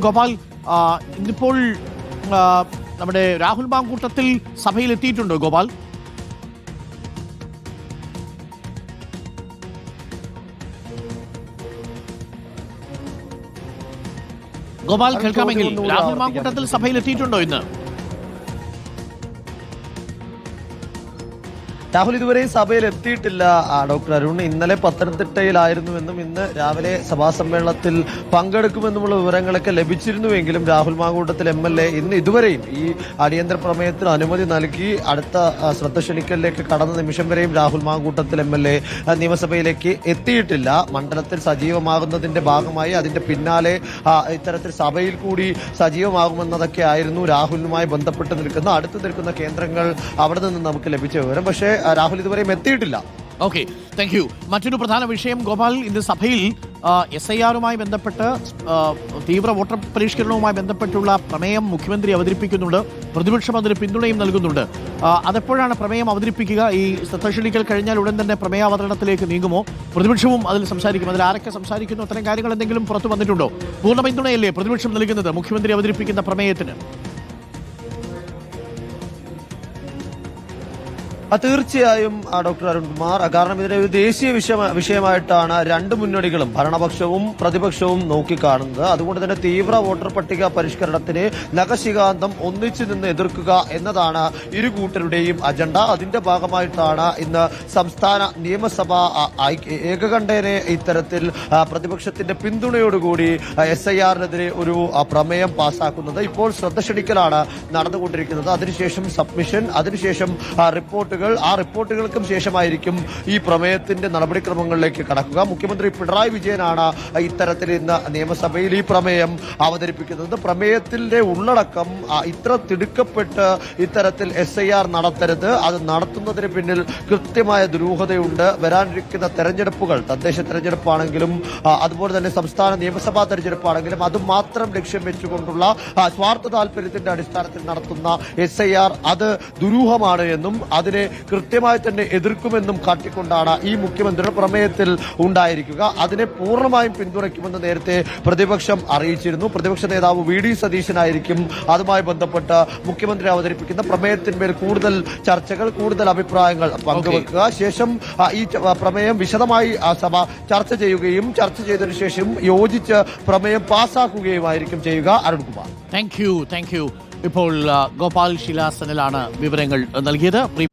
ഗോപാൽ, ഇന്നിപ്പോൾ നമ്മുടെ രാഹുൽ മാങ്കൂട്ടത്തിൽ സഭയിൽ എത്തിയിട്ടുണ്ടോ ഗോപാൽ? ഗോപാൽ കേൾക്കാമെങ്കിൽ രാഹുൽ മാങ്കൂട്ടത്തിൽ സഭയിൽ എത്തിയിട്ടുണ്ടോ ഇന്ന്? രാഹുൽ ഇതുവരെ സഭയിൽ എത്തിയിട്ടില്ല ഡോക്ടർ അരുൺ. ഇന്നലെ പത്തനംതിട്ടയിലായിരുന്നുവെന്നും ഇന്ന് രാവിലെ സഭാ സമ്മേളനത്തിൽ പങ്കെടുക്കുമെന്നുമുള്ള വിവരങ്ങളൊക്കെ ലഭിച്ചിരുന്നുവെങ്കിലും രാഹുൽ മാങ്കൂട്ടത്തിൽ MLA ഇന്ന് ഇതുവരെയും ഈ അടിയന്തര പ്രമേയത്തിന് അനുമതി നൽകി അടുത്ത ശ്രദ്ധ ക്ഷണിക്കലിലേക്ക് കടന്ന നിമിഷം വരെയും രാഹുൽ മാങ്കൂട്ടത്തിൽ MLA നിയമസഭയിലേക്ക് എത്തിയിട്ടില്ല. മണ്ഡലത്തിൽ സജീവമാകുന്നതിന്റെ ഭാഗമായി അതിന്റെ പിന്നാലെ ഇത്തരത്തിൽ സഭയിൽ കൂടി സജീവമാകുമെന്നതൊക്കെ ആയിരുന്നു രാഹുലുമായി ബന്ധപ്പെട്ട് നിൽക്കുന്ന അടുത്ത് നിൽക്കുന്ന കേന്ദ്രങ്ങൾ അവിടെ നിന്ന് നമുക്ക് ലഭിച്ച വിവരം. പക്ഷേ രാഹുൽ ഇതുവരെയും എത്തിയിട്ടില്ല. Okay, thank you. മറ്റൊരു പ്രധാന വിഷയം ഗോപാൽ, ഇന്ന് സഭയിൽ SIR-മായി ബന്ധപ്പെട്ട് തീവ്ര വോട്ടർ പരിഷ്കരണവുമായി ബന്ധപ്പെട്ടുള്ള പ്രമേയം മുഖ്യമന്ത്രി അവതരിപ്പിക്കുന്നുണ്ട്. പ്രതിപക്ഷം അതിന് പിന്തുണയും നൽകുന്നുണ്ട്. അതെപ്പോഴാണ് പ്രമേയം അവതരിപ്പിക്കുക? ഈ ശ്രദ്ധ ക്ഷണിക്കൽ കഴിഞ്ഞാൽ ഉടൻ തന്നെ പ്രമേയാവതരണത്തിലേക്ക് നീങ്ങുമോ? പ്രതിപക്ഷവും അതിൽ സംസാരിക്കും. അതിൽ ആരൊക്കെ സംസാരിക്കുന്നു? അത്തരം കാര്യങ്ങൾ എന്തെങ്കിലും പുറത്തു വന്നിട്ടുണ്ടോ? പൂർണ്ണ പിന്തുണയല്ലേ പ്രതിപക്ഷം നൽകുന്നത് മുഖ്യമന്ത്രി അവതരിപ്പിക്കുന്ന പ്രമേയത്തിന്? തീർച്ചയായും ഡോക്ടർ അരുൺകുമാർ, കാരണം ഇതിനെ ഒരു ദേശീയ വിഷയമായിട്ടാണ് രണ്ട് മുന്നണികളും ഭരണപക്ഷവും പ്രതിപക്ഷവും നോക്കിക്കാണുന്നത്. അതുകൊണ്ട് തന്നെ തീവ്ര വോട്ടർ പട്ടിക പരിഷ്കരണത്തിന് നഖശികാന്തം ഒന്നിച്ചു നിന്ന് എതിർക്കുക എന്നതാണ് ഇരു കൂട്ടരുടെയും അജണ്ട. അതിന്റെ ഭാഗമായിട്ടാണ് ഇന്ന് സംസ്ഥാന നിയമസഭ ഏകകണ്ഠേന ഇത്തരത്തിൽ പ്രതിപക്ഷത്തിന്റെ പിന്തുണയോടുകൂടി SIR-നെതിരെ ഒരു പ്രമേയം പാസ്സാക്കുന്നത്. ഇപ്പോൾ ശ്രദ്ധ ക്ഷണിക്കലാണ് നടന്നുകൊണ്ടിരിക്കുന്നത്. അതിനുശേഷം സബ്മിഷൻ, അതിനുശേഷം റിപ്പോർട്ടുകൾ. ആ റിപ്പോർട്ടുകൾക്കും ശേഷമായിരിക്കും ഈ പ്രമേയത്തിന്റെ നടപടിക്രമങ്ങളിലേക്ക് കടക്കുക. മുഖ്യമന്ത്രി പിണറായി വിജയനാണ് ഇത്തരത്തിൽ ഇന്ന് നിയമസഭയിൽ ഈ പ്രമേയം അവതരിപ്പിക്കുന്നത്. പ്രമേയത്തിന്റെ ഉള്ളടക്കം ഇത്ര തിടുക്കപ്പെട്ട് ഇത്തരത്തിൽ SIR നടത്തരുത്, അത് നടത്തുന്നതിന് പിന്നിൽ കൃത്യമായ ദുരൂഹതയുണ്ട്. വരാനിരിക്കുന്ന തെരഞ്ഞെടുപ്പുകൾ, തദ്ദേശ തെരഞ്ഞെടുപ്പാണെങ്കിലും അതുപോലെ തന്നെ സംസ്ഥാന നിയമസഭാ തെരഞ്ഞെടുപ്പാണെങ്കിലും അത് മാത്രം ലക്ഷ്യം വെച്ചുകൊണ്ടുള്ള സ്വാർത്ഥ താല്പര്യത്തിന്റെ അടിസ്ഥാനത്തിൽ നടത്തുന്ന SIR അത് ദുരൂഹമാണ് എന്നും അതിനെ കൃത്യമായി തന്നെ എതിർക്കുമെന്നും കാട്ടിക്കൊണ്ടാണ് ഈ മുഖ്യമന്ത്രിയുടെ പ്രമേയത്തിൽ ഉണ്ടായിരിക്കുക. അതിനെ പൂർണ്ണമായും പിന്തുണയ്ക്കുമെന്ന് നേരത്തെ പ്രതിപക്ഷം അറിയിച്ചിരുന്നു. പ്രതിപക്ഷ നേതാവ് VD സതീശനായിരിക്കും അതുമായി ബന്ധപ്പെട്ട് മുഖ്യമന്ത്രി അവതരിപ്പിക്കുന്ന പ്രമേയത്തിന്മേൽ കൂടുതൽ ചർച്ചകൾ, കൂടുതൽ അഭിപ്രായങ്ങൾ പങ്കുവെക്കുക. ശേഷം ഈ പ്രമേയം വിശദമായി സഭ ചർച്ച ചെയ്യുകയും ചർച്ച ചെയ്തതിനു ശേഷം യോജിച്ച് പ്രമേയം പാസ്സാക്കുകയുമായിരിക്കും ചെയ്യുക. Arunkumar, thank you. ഇപ്പോൾ ഗോപാൽ ശിലാസനിലാണ് വിവരങ്ങൾ നൽകിയത്.